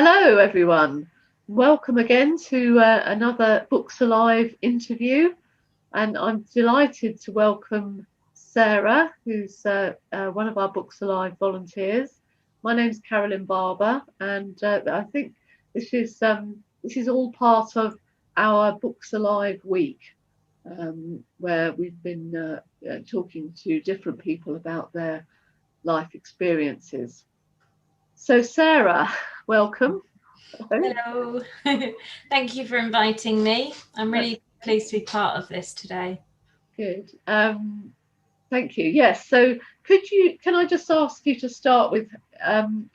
Hello, everyone. Welcome again to another Books Alive interview. And I'm delighted to welcome Sarah, who's one of our Books Alive volunteers. My name's Carolyn Barber, and I think this is all part of our Books Alive week, where we've been talking to different people about their life experiences. So, Sarah, welcome. Hello. Thank you for inviting me. I'm really pleased to be part of this today. Good. Thank you. Yes. So can I just ask you to start with,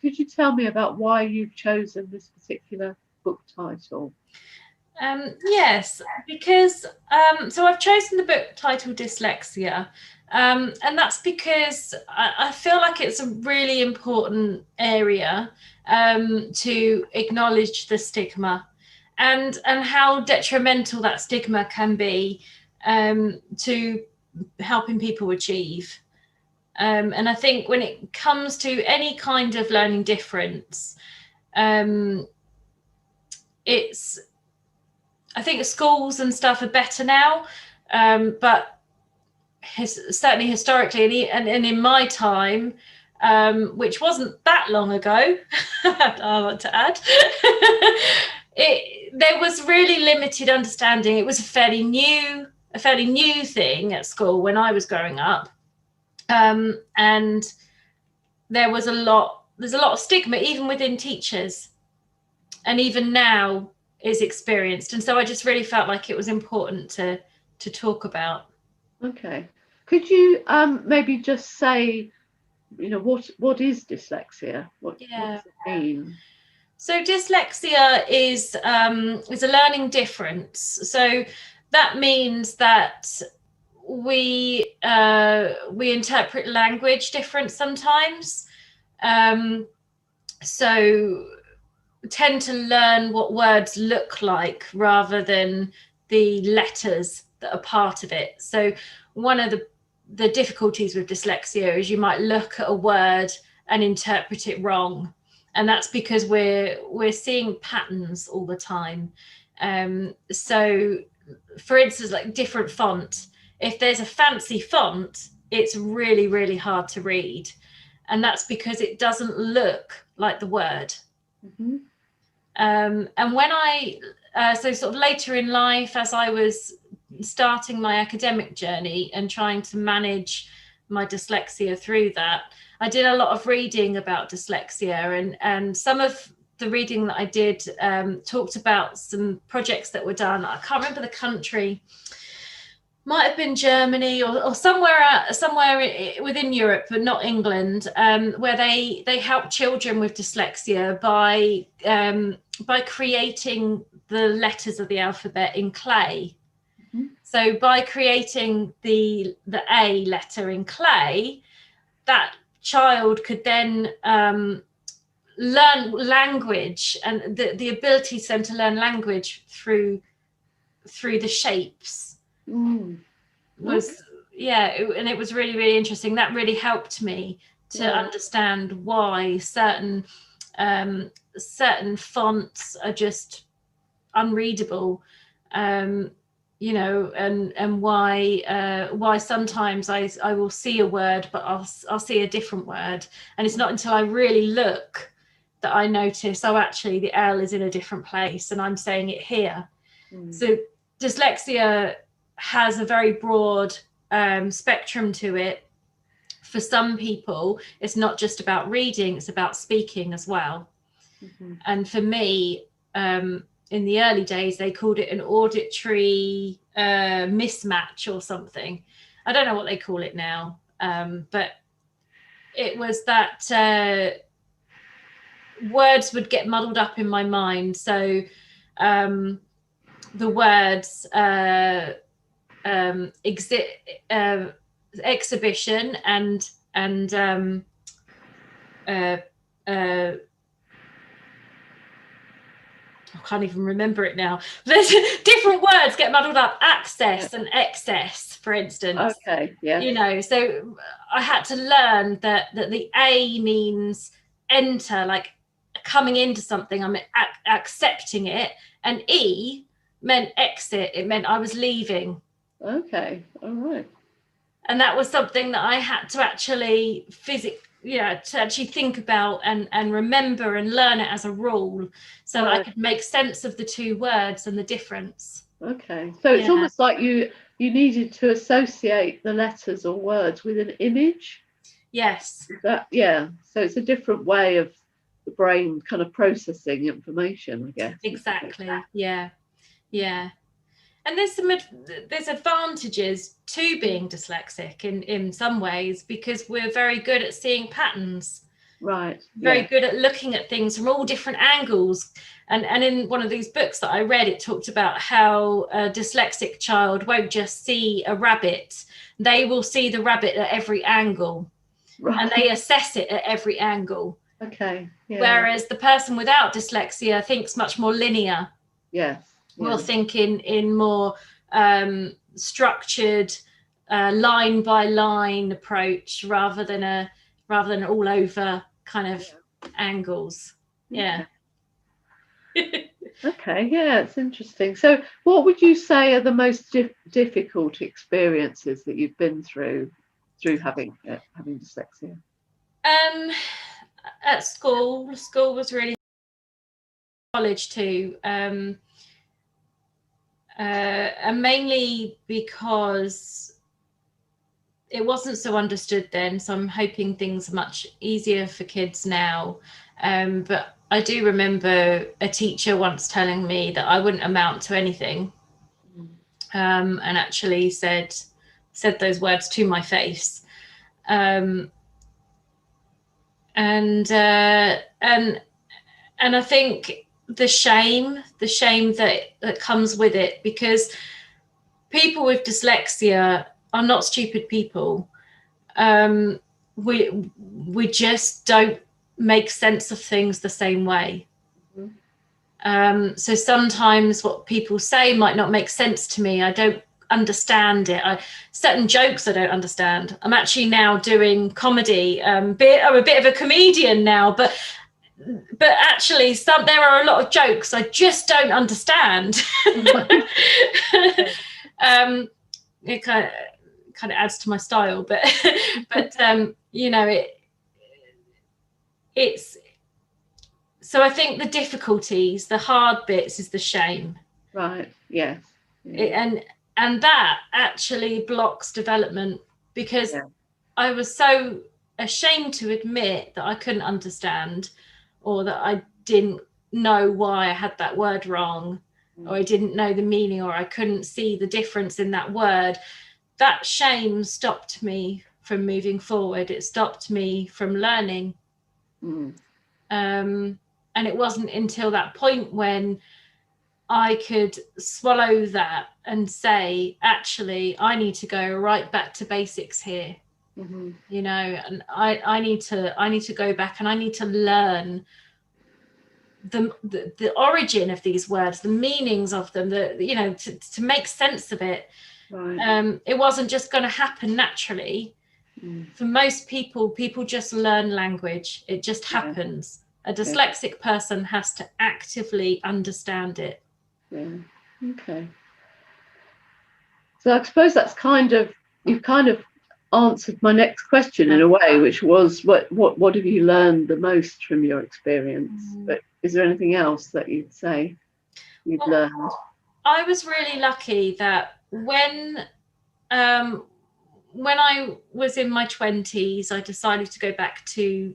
could you tell me about why you've chosen this particular book title? Yes, because so I've chosen the book title Dyslexia, and that's because I feel like it's a really important area to acknowledge the stigma and how detrimental that stigma can be to helping people achieve. And I think when it comes to any kind of learning difference, I think schools and stuff are better now, but certainly historically and in my time, which wasn't that long ago, I want to add, there was really limited understanding. It was a fairly new thing at school when I was growing up, and there's a lot of stigma even within teachers, and even now is experienced, and so I just really felt like it was important to talk about. Okay. Could you maybe just say, what is dyslexia? What does it mean? So dyslexia is a learning difference. So that means that we interpret language different sometimes. So tend to learn what words look like rather than the letters that are part of it. So one of the difficulties with dyslexia is you might look at a word and interpret it wrong, and that's because we're seeing patterns all the time. So for instance, like different font, if there's a fancy font, it's really, really hard to read, and that's because it doesn't look like the word. Mm-hmm. And when so sort of later in life, as I was starting my academic journey and trying to manage my dyslexia through that, I did a lot of reading about dyslexia, and some of the reading that I did talked about some projects that were done. I can't remember the country, might have been Germany or somewhere within Europe, but not England, where they help children with dyslexia by creating the letters of the alphabet in clay. Mm-hmm. So by creating the A letter in clay, that child could then learn language, and the ability for them to learn language through the shapes. Was and it was really, really interesting. That really helped me to understand why certain fonts are just unreadable, and why sometimes I will see a word, but I'll see a different word, and it's not until I really look that I notice, oh, actually the L is in a different place and I'm saying it here. So dyslexia has a very broad spectrum to it. For some people, it's not just about reading, it's about speaking as well. Mm-hmm. And for me, in the early days, they called it an auditory mismatch or something. I don't know what they call it now, but it was that words would get muddled up in my mind. So the words exhibition and I can't even remember it now. There's different words get muddled up. Access and excess, for instance. Okay, yeah. So I had to learn that the A means enter, like coming into something, I'm accepting it. And E meant exit. It meant I was leaving. Okay, all right. And that was something that I had to actually to actually think about and remember and learn it as a rule, so that I could make sense of the two words and the difference. Okay, so it's almost like you needed to associate the letters or words with an image. Yes. So it's a different way of the brain kind of processing information, I guess. Exactly. Yeah. And there's advantages to being dyslexic in some ways, because we're very good at seeing patterns. Right. Very good at looking at things from all different angles. And in one of these books that I read, it talked about how a dyslexic child won't just see a rabbit. They will see the rabbit at every angle. Right. And they assess it at every angle. Okay. Yeah. Whereas the person without dyslexia thinks much more linear. Yes. Yeah. Will think in more structured, line by line approach, rather than all over kind of angles. Yeah. Okay. Yeah, it's interesting. So, what would you say are the most difficult experiences that you've been through having dyslexia? At school was really, college too. And mainly because it wasn't so understood then, so I'm hoping things are much easier for kids now. But I do remember a teacher once telling me that I wouldn't amount to anything, and actually said those words to my face. And I think the shame that comes with it, because people with dyslexia are not stupid people. We just don't make sense of things the same way. So sometimes what people say might not make sense to me. I don't understand it. Certain jokes I don't understand. I'm actually now doing comedy. I'm a bit of a comedian now, but actually there are a lot of jokes I just don't understand. It kind of adds to my style, but it's so I think the difficulties, the hard bits, is the shame. Right. Yes. Yeah. And that actually blocks development, because I was so ashamed to admit that I couldn't understand, or that I didn't know why I had that word wrong, or I didn't know the meaning, or I couldn't see the difference in that word. That shame stopped me from moving forward. It stopped me from learning. And it wasn't until that point when I could swallow that and say, actually, I need to go right back to basics here. And I need to go back, and I need to learn the origin of these words, the meanings of them, to make sense of it. Right. It wasn't just going to happen naturally. For most people just learn language. It just happens. A dyslexic person has to actively understand it. Yeah. Okay. So I suppose that's you've kind of answered my next question in a way, which was what have you learned the most from your experience? But is there anything else that you'd say you've learned? I was really lucky that when I was in my 20s, I decided to go back to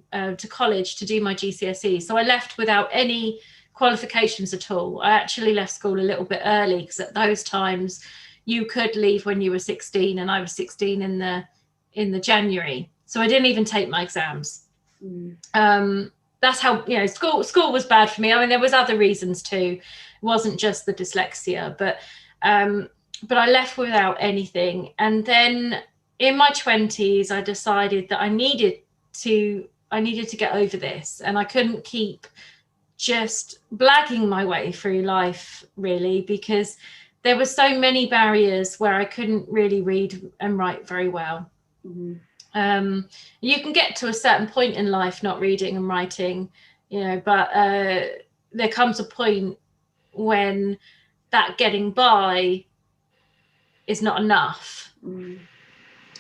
college to do my GCSE. So I left without any qualifications at all. I actually left school a little bit early, because at those times you could leave when you were 16, and I was 16 in the January. So I didn't even take my exams. That's how, school was bad for me. I mean, there was other reasons too. It wasn't just the dyslexia, but I left without anything. And then in my 20s, I decided that I needed to get over this, and I couldn't keep just blagging my way through life, really, because there were so many barriers where I couldn't really read and write very well. You can get to a certain point in life not reading and writing, you know, but there comes a point when that getting by is not enough.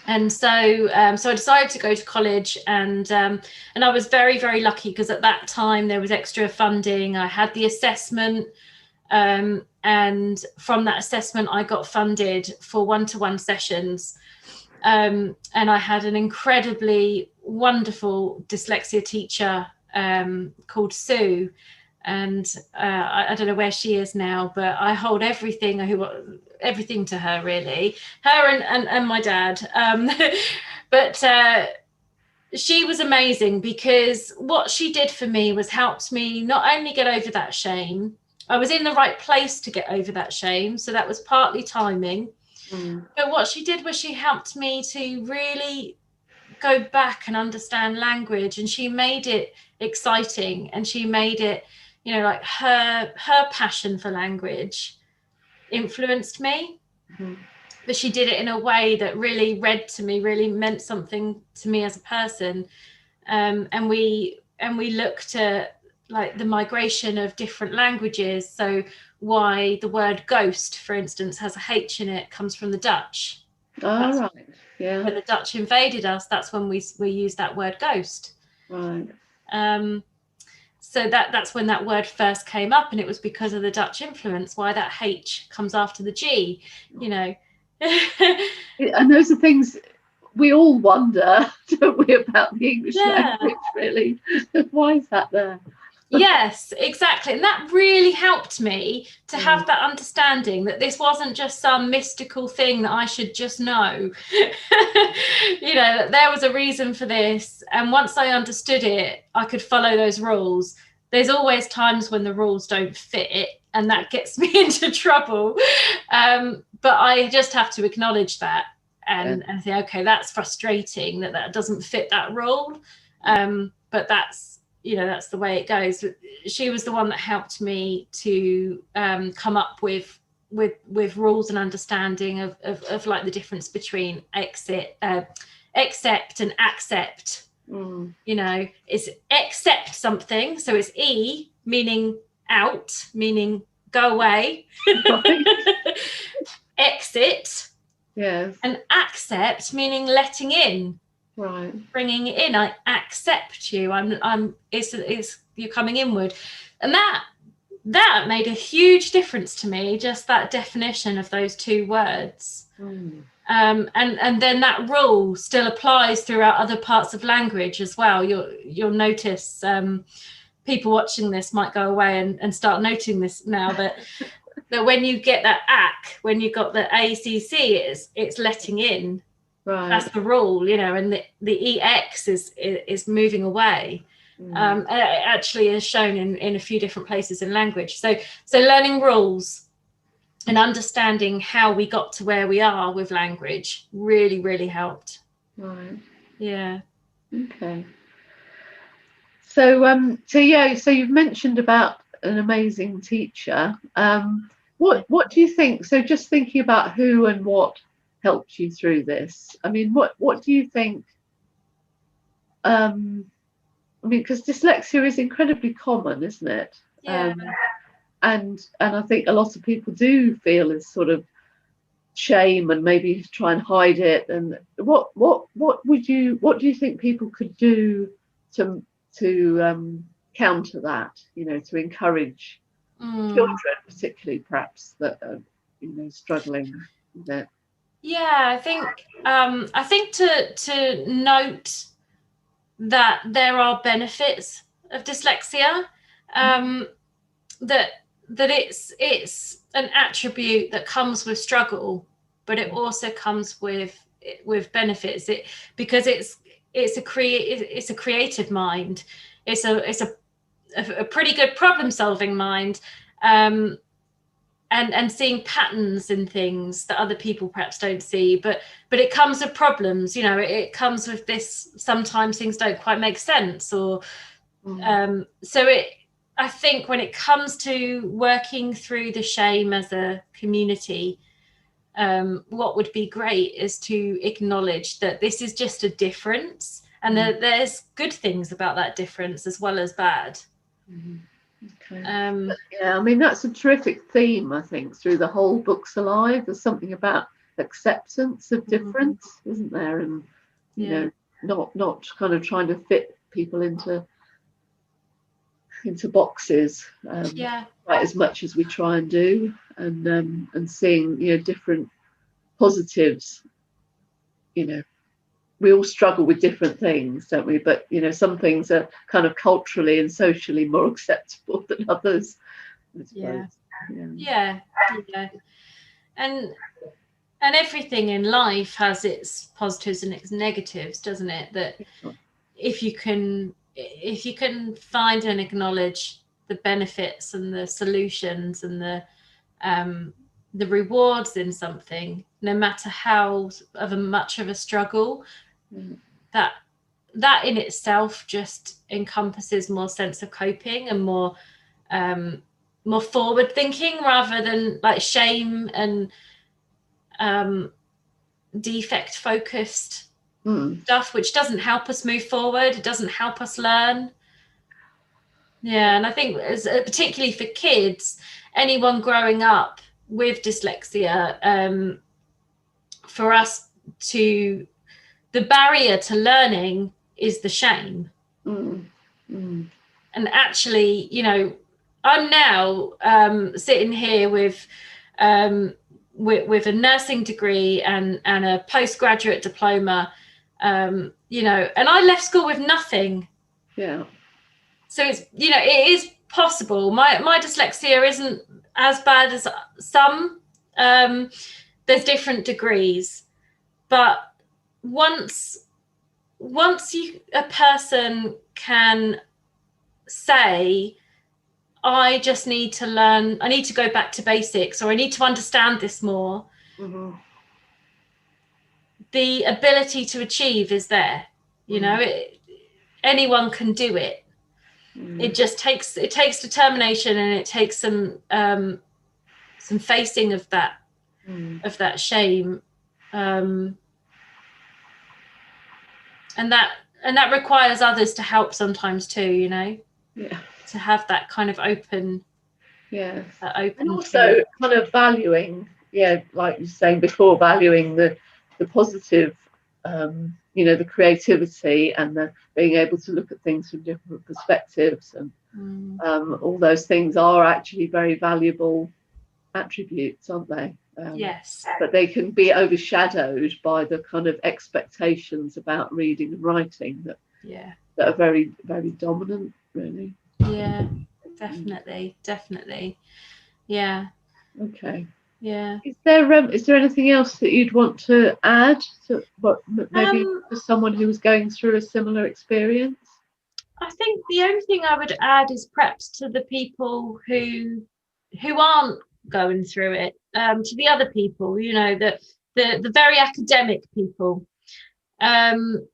And so so I decided to go to college, and I was very, very lucky, because at that time there was extra funding. I had the assessment, and from that assessment I got funded for one-to-one sessions, and I had an incredibly wonderful dyslexia teacher called Sue, and I don't know where she is now, but I hold everything to her, really, her and my dad. But she was amazing, because what she did for me was helped me not only get over that shame. I was in the right place to get over that shame, so that was partly timing. But what she did was she helped me to really go back and understand language, and she made it exciting, and she made it, you know, like her passion for language influenced me. But she did it in a way that really read to me, really meant something to me as a person. And we looked at like the migration of different languages. So why the word ghost, for instance, has a H in it, comes from the Dutch. Oh, right. Yeah. When the Dutch invaded us, that's when we used that word ghost. Right. So that's when that word first came up, and it was because of the Dutch influence, why that H comes after the G, you know. And those are things we all wonder, don't we, about the English language, really. Why is that there? Yes, exactly. And that really helped me to have that understanding that this wasn't just some mystical thing that I should just know. You know, that there was a reason for this. And once I understood it, I could follow those rules. There's always times when the rules don't fit, and that gets me into trouble. But I just have to acknowledge that and say, okay, that's frustrating that doesn't fit that rule. But that's, you know, that's the way it goes. She was the one that helped me to come up with rules and understanding of like the difference between accept and accept. You know, it's accept something, so it's E meaning out, meaning go away. Exit. Yes. And accept meaning letting in. Right. Bringing it in. I accept you. It's you're coming inward. And that made a huge difference to me, just that definition of those two words. And then that rule still applies throughout other parts of language as well. You'll notice people watching this might go away and start noting this now, that when you get that ACK, when you got the ACC, it's letting in. Right. That's the rule, you know, and the EX is moving away. It actually is shown in a few different places in language. So learning rules and understanding how we got to where we are with language really, really helped. Right. Yeah. Okay. So so you've mentioned about an amazing teacher. What do you think? So just thinking about who and what helped you through this. I mean, what do you think? I mean, because dyslexia is incredibly common, isn't it? Yeah. And I think a lot of people do feel this sort of shame and maybe try and hide it. And what do you think people could do to counter that? You know, to encourage children, particularly perhaps, that are, you know, struggling with it. Yeah, I think to note that there are benefits of dyslexia, that it's an attribute that comes with struggle, but it also comes with benefits. Because it's a creative mind. It's a pretty good problem-solving mind. And seeing patterns in things that other people perhaps don't see, but it comes with problems, you know, it comes with this, sometimes things don't quite make sense, or so I think when it comes to working through the shame as a community, what would be great is to acknowledge that this is just a difference, and that there's good things about that difference as well as bad. Okay. Yeah, I mean, that's a terrific theme, I think, through the whole Books Alive. There's something about acceptance of difference, isn't there? And, you know, not kind of trying to fit people into boxes quite as much as we try and do, and seeing, you know, different positives. You know, we all struggle with different things, don't we? But, you know, some things are kind of culturally and socially more acceptable than others. Yeah. And everything in life has its positives and its negatives, doesn't it? That if you can find and acknowledge the benefits and the solutions and the rewards in something, no matter how much of a struggle, that in itself just encompasses more sense of coping and more forward thinking, rather than like shame and defect focused stuff, which doesn't help us move forward. It doesn't help us learn. Yeah, and I think particularly for kids, anyone growing up with dyslexia, for us the barrier to learning is the shame. And actually, you know, I'm now sitting here with a nursing degree and a postgraduate diploma, you know, and I left school with nothing. Yeah. So it's, you know, it is possible. My dyslexia isn't as bad as some. There's different degrees, but once a person can say, I just need to learn, I need to go back to basics, or I need to understand this more, the ability to achieve is there. You know, anyone can do it. It just takes determination, and it takes some facing of that shame, and that requires others to help sometimes too, you know. To have that kind of open, and also kind of valuing, like you were saying before, valuing the positive, you know, the creativity and the being able to look at things from different perspectives, and all those things are actually very valuable attributes, aren't they? Yes. But they can be overshadowed by the kind of expectations about reading and writing that are very, very dominant, really. Yeah, definitely. Yeah. Okay. Yeah. Is there anything else that you'd want to add to what maybe for someone who was going through a similar experience? I think the only thing I would add is perhaps to the people who aren't going through it, to the other people, you know, the very academic people, and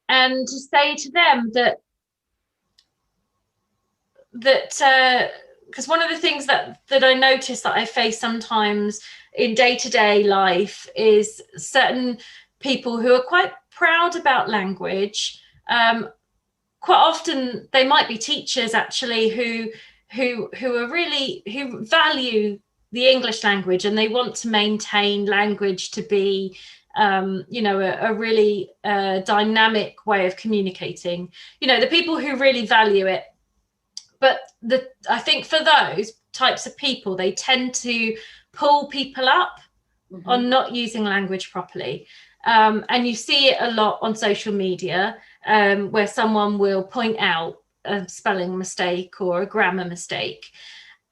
to say to them that because one of the things that I notice that I face sometimes in day-to-day life is certain people who are quite proud about language. Quite often they might be teachers actually who value the English language, and they want to maintain language to be you know, a really dynamic way of communicating. You know, the people who really value it. But I think for those types of people, they tend to pull people up on not using language properly. And you see it a lot on social media, where someone will point out a spelling mistake or a grammar mistake.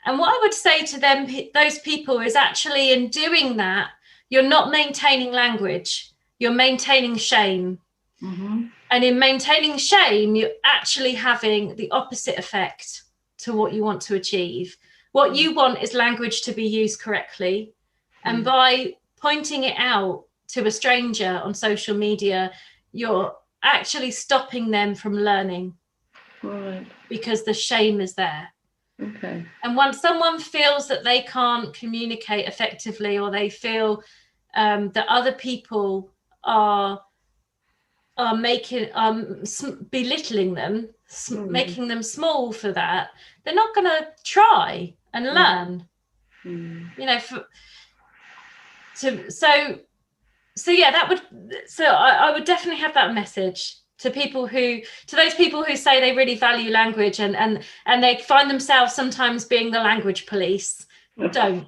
And what I would say to them, those people, is actually in doing that, you're not maintaining language, you're maintaining shame. And in maintaining shame, you're actually having the opposite effect to what you want to achieve. What you want is language to be used correctly. And by pointing it out to a stranger on social media, you're actually stopping them from learning. Right. Because the shame is there. Okay. And once someone feels that they can't communicate effectively, or they feel that other people are making belittling them, making them small for that, they're not going to try and learn. You know, so yeah, I would definitely have that message to those people who say they really value language and they find themselves sometimes being the language police. Don't.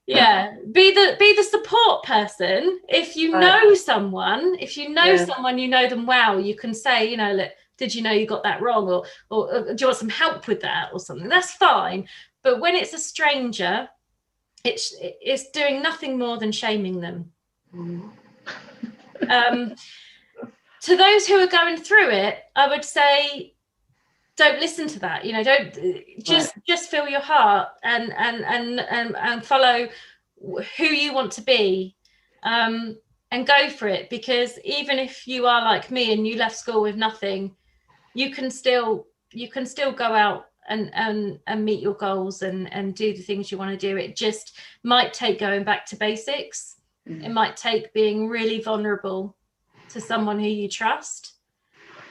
Yeah, be the support person. If you know someone, someone, you know them well, you can say, you know, look, did you know you got that wrong, or do you want some help with that or something? That's fine. But when it's a stranger, it's doing nothing more than shaming them. To those who are going through it, I would say, don't listen to that. You know, don't just feel your heart and follow who you want to be, and go for it. Because even if you are like me and you left school with nothing, you can still go out and meet your goals and do the things you want to do. It just might take going back to basics. It might take being really vulnerable to someone who you trust,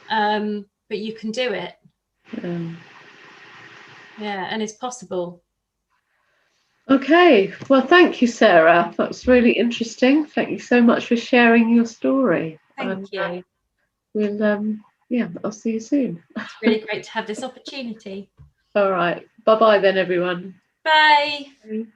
but you can do it. Yeah, and it's possible. Okay, well, thank you, Sarah. That was really interesting. Thank you so much for sharing your story. Thank you. We'll I'll see you soon. It's really great to have this opportunity. All right, bye then, everyone. Bye. Bye.